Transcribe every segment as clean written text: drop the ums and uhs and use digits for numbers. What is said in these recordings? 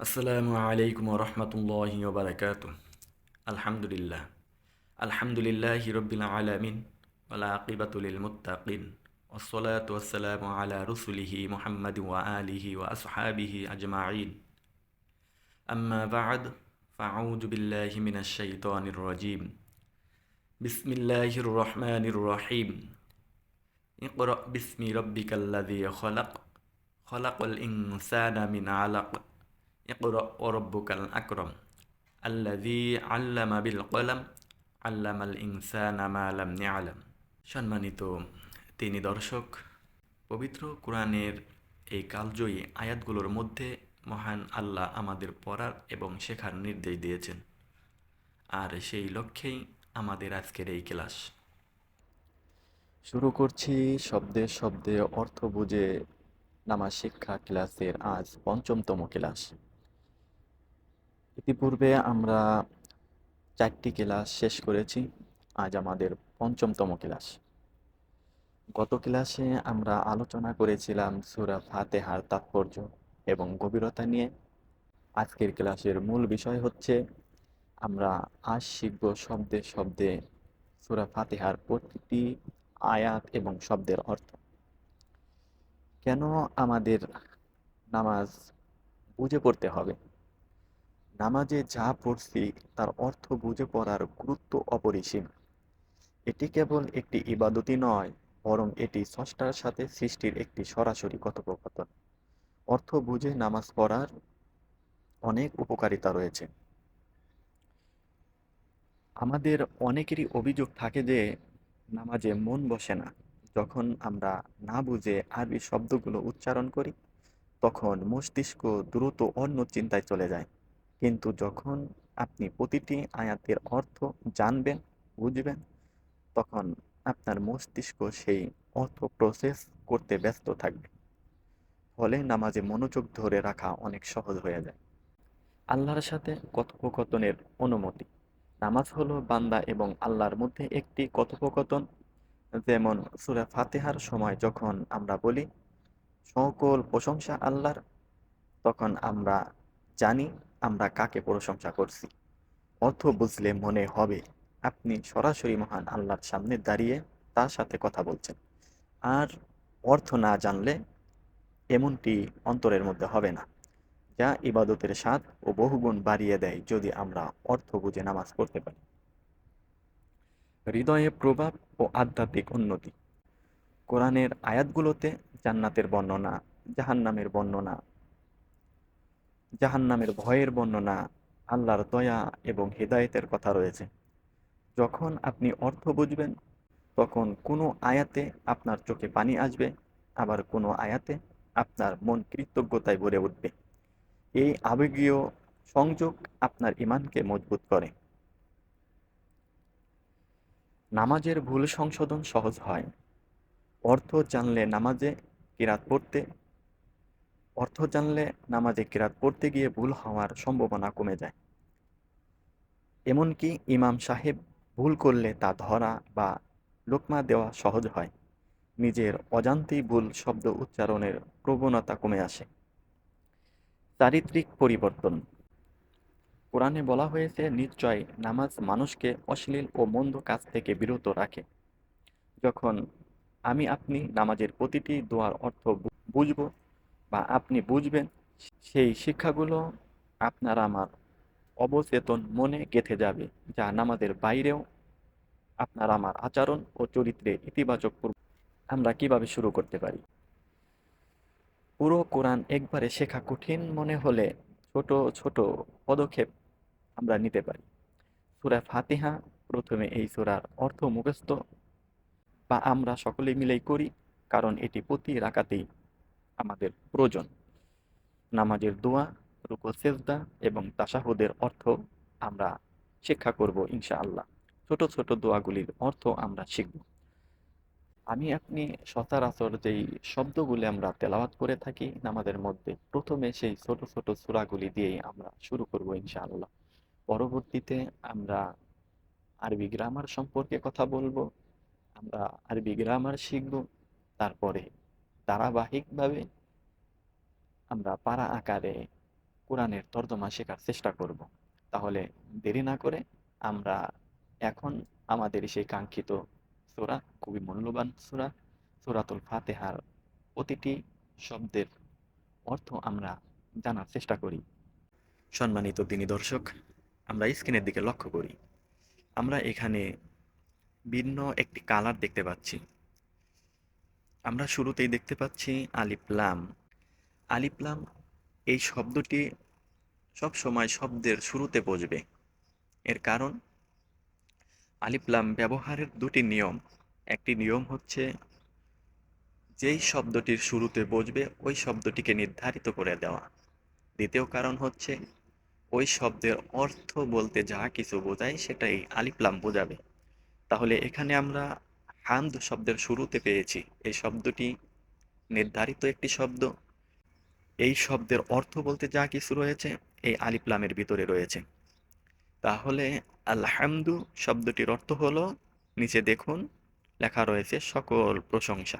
আসসালামু আলাইকুম রহমতুল্লাহি ওবারাকাতু। আলহামদুলিল্লাহ। আলহামদুলিল্লাহি রব্বিল আলামিন ওয়াল আকিবাতু লিল মুত্তাকিন ওয়াসসালাতু ওয়াসসালামু আলা রুসুলিহি মুহাম্মাদিন ওয়া আলিহি ওয়া আসহাবিহি আজমাইন। আম্মা বা'দ, ফাআউযু বিল্লাহি মিনাশ শাইতানির রাজীম। বিসমিল্লাহির রহমানির রহিম। ইকরা বিসমি রাব্বিকাল্লাযী খলাক, খলাকাল ইনসানা মিন আলাক, ইকরা ওয়া রাব্বুকাল আকরাম, আল্লাযী আল্লামা বিল কলম, আল্লামাল ইনসানা মা লাম ইয়ালাম। সম্মানিত তিনি দর্শক, পবিত্র কোরআনের এই কালজয়ী আয়াতগুলোর মধ্যে মহান আল্লাহ আমাদের পড়ার এবং শেখার নির্দেশ দিয়েছেন, আর সেই লক্ষ্যেই আমাদের আজকের এই ক্লাস। শুরু করছি শব্দে শব্দে অর্থ বুঝে নামাজ শিক্ষা ক্লাসের আজ পঞ্চমতম ক্লাস। ইতিপূর্বে আমরা 4টি ক্লাস শেষ করেছি, আজ আমাদের পঞ্চমতম ক্লাস। গত ক্লাসে আমরা আলোচনা করেছিলাম সূরা ফাতিহার তাৎপর্য এবং গভীরতা নিয়ে। আজকের ক্লাসের মূল বিষয় হচ্ছে আমরা আজ শিখব শব্দে শব্দে সূরা ফাতিহার প্রতিটি আয়াত এবং শব্দের অর্থ। কেন আমাদের নামাজ বুঝে পড়তে হবে? নামাজে যা পড়ছি তার অর্থ বুঝে পড়ার গুরুত্ব অপরিসীম। এটি কেবল একটি ইবাদতই নয়, বরং এটি স্রষ্টার সাথে সৃষ্টির একটি সরাসরি কথোপকথন। অর্থ বুঝে নামাজ পড়ার অনেক উপকারিতা রয়েছে। আমাদের অনেকেরই অভিযোগ থাকে যে নামাজে মন বসে না। যখন আমরা না বুঝে আরবি শব্দগুলো উচ্চারণ করি, তখন মস্তিষ্ক দ্রুত অন্য চিন্তায় চলে যায়। কিন্তু যখন আপনি প্রতিটি আয়াতের অর্থ জানবেন, বুঝবেন, তখন আপনার মস্তিষ্ক সেই অর্থ প্রসেস করতে ব্যস্ত থাকবে। ফলে নামাজে মনোযোগ ধরে রাখা অনেক সহজ হয়ে যায়। আল্লাহর সাথে কথোপকথনের অনুমতি। নামাজ হলো বান্দা এবং আল্লাহর মধ্যে একটি কথোপকথন। যেমন সূরা ফাতিহার সময় যখন আমরা বলি, সকল প্রশংসা আল্লাহর, তখন আমরা জানি আমরা কাকে প্রশংসা করছি। অর্থ বুঝলে মনে হবে আপনি সরাসরি মহান আল্লাহর সামনে দাঁড়িয়ে তার সাথে কথা বলছেন। আর অর্থ না জানলে এমনটি অন্তরের মধ্যে হবে না, যা ইবাদতের স্বাদ ও বহুগুণ বাড়িয়ে দেয় যদি আমরা অর্থ বুঝে নামাজ পড়তে পারি। হৃদয়ে প্রভাব ও আধ্যাত্মিক উন্নতি। কোরআনের আয়াতগুলোতে জান্নাতের বর্ণনা, জাহান্নামের বর্ণনা, জাহান্নামের ভয়ের বর্ণনা, আল্লাহর দয়া এবং হেদায়েতের কথা রয়েছে। যখন আপনি অর্থ বুঝবেন, তখন কোনো আয়াতে আপনার চোখে পানি আসবে, আবার কোনো আয়াতে আপনার মন কৃতজ্ঞতায় ভরে উঠবে। এই আবেগীয় সংযোগ আপনার ঈমানকে মজবুত করে। নামাজের ভুল সংশোধন সহজ হয়। অর্থ জানলে নামাজে কিরাত পড়তে অর্থ জানলে নামাজে কিরাত পড়তে গিয়ে ভুল হওয়ার সম্ভাবনা কমে যায়। এমনকি ইমাম সাহেব ভুল করলে তা ধরা বা লোকমা দেওয়া সহজ হয়। নিজের অজান্তেই ভুল শব্দ উচ্চারণের প্রবণতা কমে আসে। চারিত্রিক পরিবর্তন। কোরআনে বলা হয়েছে, নিশ্চয় নামাজ মানুষকে অশ্লীল ও মন্দ কাজ থেকে বিরত রাখে। যখন আপনি নামাজের প্রতিটি দোয়ার অর্থ বুঝব বা আপনি বুঝবেন, সেই শিক্ষাগুলো আপনার আমার অবচেতন মনে গেঁথে যাবে, যা নামাজের বাইরেও আপনার আমার আচরণ ও চরিত্রে ইতিবাচক প্রভাব। আমরা কিভাবে শুরু করতে পারি? পুরো কোরআন একবারে শেখা কঠিন মনে হলে ছোট ছোট পদক্ষেপ আমরা নিতে পারি। সূরা ফাতিহা, প্রথমে এই সূরার অর্থ মুখস্থ বা আমরা সকলে মিলেই করি, কারণ এটি প্রতি রাকাতেই আমাদের প্রয়োজন। নামাজের দোয়া, রুকু সেজদা এবং তাশাহুদের অর্থ আমরা শিক্ষা করব ইনশাআল্লাহ। ছোট ছোট দোয়াগুলির অর্থ আমরা শিখব। আপনি সচরাচর যেই শব্দগুলি আমরা তেলাওয়াত করে থাকি নামাজের মধ্যে, প্রথমে সেই ছোট ছোট সূরাগুলি দিয়েই আমরা শুরু করব ইনশাআল্লাহ। পরবর্তীতে আমরা আরবি গ্রামার সম্পর্কে কথা বলবো, আমরা আরবি গ্রামার শিখব। তারপরে ধারাবাহিকভাবে আমরা পারা আকারে কোরআনের তর্জমা শেখার চেষ্টা করব। তাহলে দেরি না করে আমরা এখন আমাদের সেই কাঙ্ক্ষিত সূরা, খুবই মূল্যবান সূরা, সূরাতুল ফাতিহার প্রতিটি শব্দের অর্থ আমরা জানার চেষ্টা করি। সম্মানিত দিনী দর্শক, আমরা স্ক্রিনের দিকে লক্ষ্য করি। আমরা এখানে ভিন্ন একটি কালার দেখতে পাচ্ছি। আমরা শুরুতেই দেখতে পাচ্ছি আলিফ লাম। আলিফ লাম এই শব্দটি সব সময় শব্দের শুরুতে বসবে। এর কারণ আলিফ লাম ব্যবহারের দুটি নিয়ম। একটি নিয়ম হচ্ছে যেই শব্দটির শুরুতে বসবে ওই শব্দটিকে নির্ধারিত করে দেওয়া। দ্বিতীয় কারণ হচ্ছে ওই শব্দের অর্থ বলতে যা কিছু বোঝায় সেটাই আলিফ লাম বোঝাবে। তাহলে এখানে আমরা হামদ শব্দের শুরুতে পেয়েছি এই শব্দটি নির্ধারিত একটি শব্দ। এই শব্দের অর্থ বলতে যা কিছু রয়েছে এই আলিফ লামের ভিতরে রয়েছে। তাহলে আলহামদু শব্দটির অর্থ হলো, নিচে দেখুন লেখা রয়েছে সকল প্রশংসা।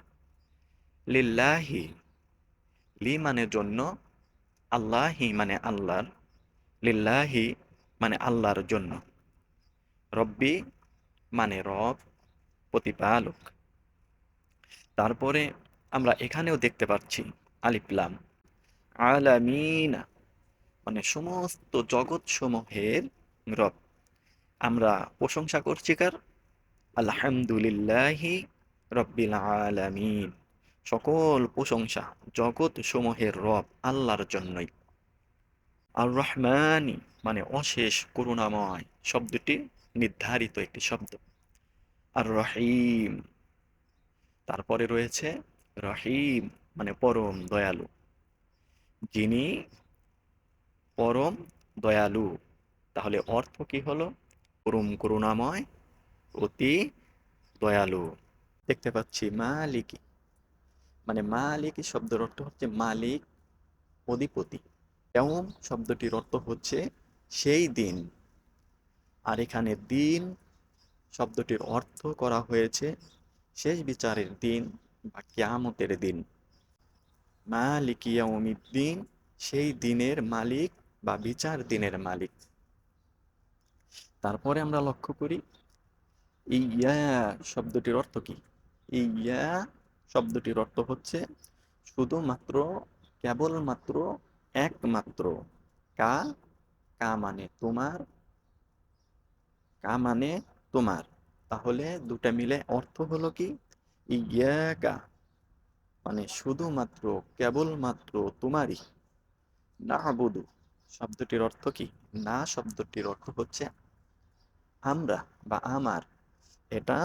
লিল্লাহি, লি মানে জন্য, আল্লাহি মানে আল্লাহর, লিল্লাহি মানে আল্লাহর জন্য, রব্বি মানে রব, প্রতিপালক। তারপরে আমরা এখানেও দেখতে পাচ্ছি আলিফ লাম। আলামিনা মানে সমস্ত জগৎ সমূহের রব। আমরা প্রশংসা করছি কার? আলহামদুলিল্লাহি রব্বিল আলামিন। সকল প্রশংসা জগৎ সমূহের রব আল্লাহর জন্যই। আর রহমানি মানে অশেষ করুণাময়, শব্দটি নির্ধারিত একটি শব্দ। আর রহিম, তারপরে রয়েছে রহিম মানে পরম দয়ালু, যিনি পরম দয়ালু। তাহলে অর্থ কি হলো? পরম করুণাময়, অতি দয়ালু। দেখতে পাচ্ছি মালিকি, মানে মালিকি শব্দের অর্থ হচ্ছে মালিক, অধিপতি। ইয়াউম শব্দটির অর্থ হচ্ছে সেই দিন। আর এখানে দিন শব্দটির অর্থ করা হয়েছে শেষ বিচারের দিন বা কিয়ামতের দিন। মালিক ইয়াউমিদ্দিন, সেই দিনের মালিক বা বিচার দিনের মালিক। তারপরে আমরা লক্ষ্য করি ইয়া শব্দটির অর্থ কি? ইয়া শব্দটির অর্থ হচ্ছে শুধুমাত্র, কেবলমাত্র, একমাত্র। কা, কা মানে তোমার, কা মানে তোমার। তাহলে দুটা মিলে অর্থ হলো কি? ইয়াকা মানে শুধুমাত্র, কেবলমাত্র তোমারই। না'বুদু শব্দটির অর্থ কি? না শব্দটির অর্থ হচ্ছে আমরা বা আমার। এটা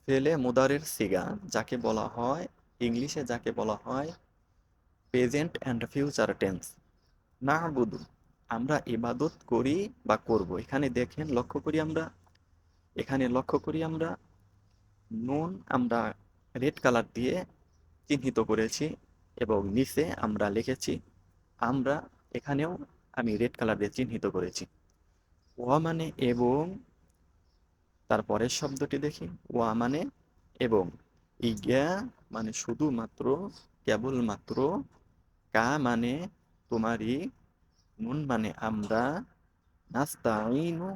ফেলে মুদারের সিগা, যাকে বলা হয় ইংলিশে যাকে বলা হয় প্রেজেন্ট অ্যান্ড ফিউচার টেন্স। না'বুদু আমরা ইবাদত করি বা করব। এখানে দেখেন, লক্ষ্য করি আমরা নুন আমরা রেড কালার দিয়ে চিহ্নিত করেছি এবং নিচে আমরা লিখেছি আমরা। এখানেও আমি রেড কালার দিয়ে চিহ্নিত করেছি। ওয়া মানে এবং, তারপরের শব্দটি দেখি, ওয়া মানে এবং, ইয়া মানে শুধুমাত্র, কেবলমাত্র, কা মানে তোমারই, নুন মানে আমরা, নাস্তাইনু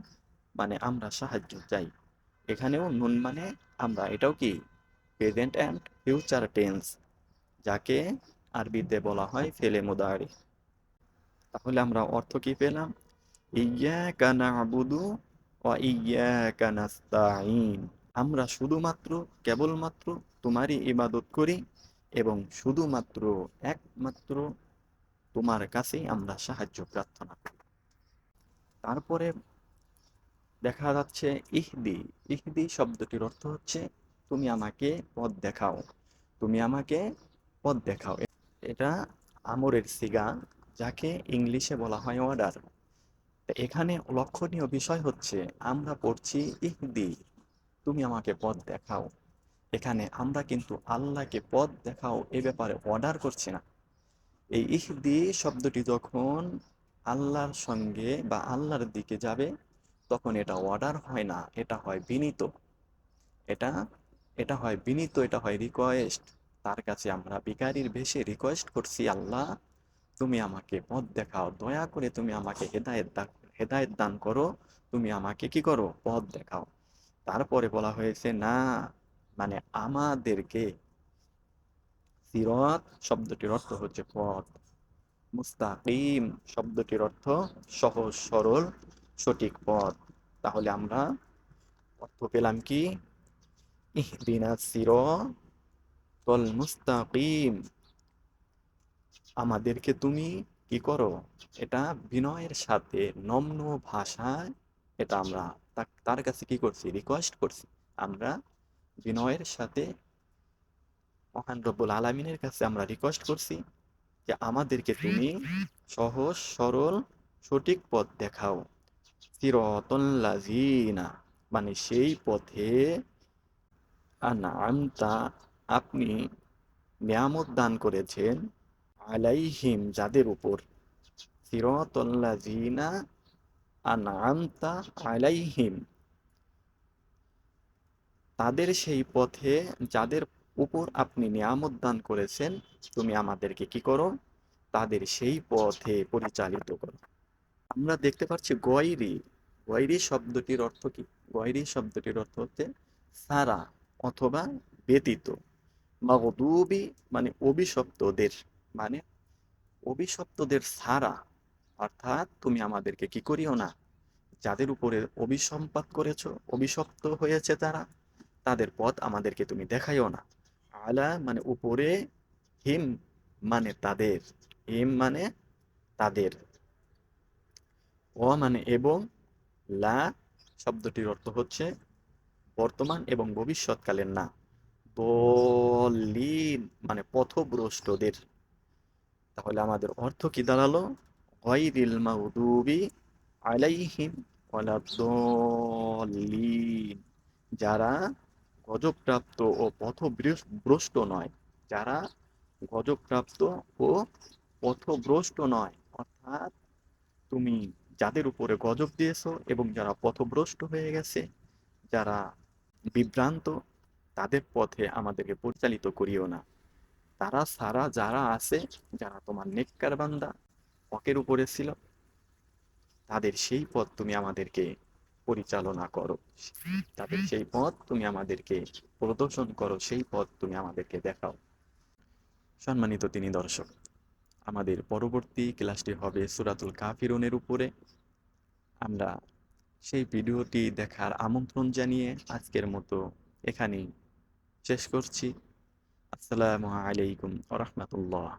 মানে আমরা সাহায্য চাই। এখানেও নুন মানে আমরা, এটাও কি প্রেজেন্ট অ্যান্ড ফিউচার টেন্স, যাকে আরবিতে বলা হয় ফেলে মুদারি। তাহলে আমরা অর্থ কি পেলাম? ইয়াকা না'বুদু ওয়া ইয়াকা নাস্তাঈন। আমরা শুধুমাত্র, কেবলমাত্র তোমারই ইবাদত করি এবং শুধুমাত্র, একমাত্র তোমার কাছেই আমরা সাহায্য প্রার্থনা করি। তারপরে দেখা যাচ্ছে ইহদি। ইহদি শব্দটির অর্থ হচ্ছে তুমি আমাকে পথ দেখাও, তুমি আমাকে পথ দেখাও। এটা আমরের সিগা, যাকে ইংলিশে বলা হয় অর্ডার। এখানে লক্ষণীয় বিষয় হচ্ছে আমরা পড়ছি ইহদি, তুমি আমাকে পথ দেখাও। এখানে আমরা কিন্তু আল্লাহকে পথ দেখাও এ ব্যাপারে অর্ডার করছি না। এই ইহদি শব্দটি যখন আল্লাহর সঙ্গে বা আল্লাহর দিকে যাবে তখন এটা অর্ডার হয় না, এটা হয় বিনীত। এটা এটা হয় বিনীত, এটা হয় রিকোয়েস্ট। তার কাছে আমরা ভিখারির বেশে রিকোয়েস্ট করছি, আল্লাহ তুমি আমাকে পথ দেখাও, দয়া করে তুমি আমাকে হেদায়েত দান করো, তুমি আমাকে কি করো, পথ দেখাও। তারপরে বলা হয়েছে না, মানে আমাদেরকে। সিরাত শব্দটির অর্থ হচ্ছে পথ, মুস্তাকিম শব্দটির অর্থ সহজ সরল সঠিক পথ। তাহলে আমরা অর্থ পেলাম কি, ইহদিনাস সিরাতাল মুস্তাকিম, আমাদেরকে তুমি কি করো, এটা বিনয়ের সাথে নম্র ভাষায় এটা আমরা তার কাছে কি করছি, রিকোয়েস্ট করছি। আমরা বিনয়ের সাথে মহান রব্বুল আলামিনের কাছে আমরা রিকোয়েস্ট করছি যে আমাদেরকে তুমি সহজ সরল সঠিক পথ দেখাও। সিরাতাল লাযিনা, মানে সেই পথে আনআমতা, আপনি নিয়ামত দান করেছেন, আলাইহিম, যাদের উপর, সিরাতাল লাযিনা আনআমতা আলাইহিম, তাদের সেই পথে যাদের উপর আপনি নিয়ামত দান করেছেন, তুমি আমাদেরকে কি করো, তাদের সেই পথে পরিচালিত করো। আমরা দেখতে পাচ্ছি গয়রি, গয়রি শব্দটির অর্থ কি, গয়রি শব্দটির অর্থ হচ্ছে সারা অথবা ব্যতীত। মাগদুবি মানে অভিশপ্তদের, মানে অভিশপ্তদের ছাড়া, অর্থাৎ তুমি আমাদেরকে কি করিও না, যাদের উপরে অভিসম্পাত করেছো, অভিশপ্ত হয়েছে তারা, তাদের পথ আমাদেরকে তুমি দেখাইও না। আলা মানে উপরে, হিম মানে তাদের, হিম মানে তাদের, ও মানে এবং, লা শব্দটির অর্থ হচ্ছে বর্তমান এবং ভবিষ্যৎকালের না, দলিন মানে পথভ্রষ্টদের। তাহলে আমাদের অর্থ কি দাঁড়ালো, গায়রিল মাগদুবি আলাইহিম ওয়ালাদ-দাল্লিন, যারা গজবপ্রাপ্ত ও পথভ্রষ্ট নয়, যারা গজবপ্রাপ্ত ও পথভ্রষ্ট নয়, অর্থাৎ তুমি যাদের উপরে গজব দিয়েছো এবং যারা পথভ্রষ্ট হয়ে গেছে, যারা বিভ্রান্ত, তাদের পথে আমাদেরকে পরিচালিত করিও না। তারা সারা যারা আছে, যারা তোমার নেককার বান্দা, হকের উপরে ছিল, তাদের সেই পথ তুমি আমাদেরকে পরিচালনা করো, তাদের সেই পথ তুমি আমাদেরকে প্রদর্শন করো, সেই পথ তুমি আমাদেরকে দেখাও। সম্মানিত তিনি দর্শক, আমাদের পরবর্তী ক্লাসটি হবে সূরাতুল কাফিরুনের উপরে। আমরা সেই ভিডিওটি দেখার আমন্ত্রণ জানিয়ে আজকের মতো এখানেই শেষ করছি। আসসালামু আলাইকুম ওয়া রাহমাতুল্লাহ।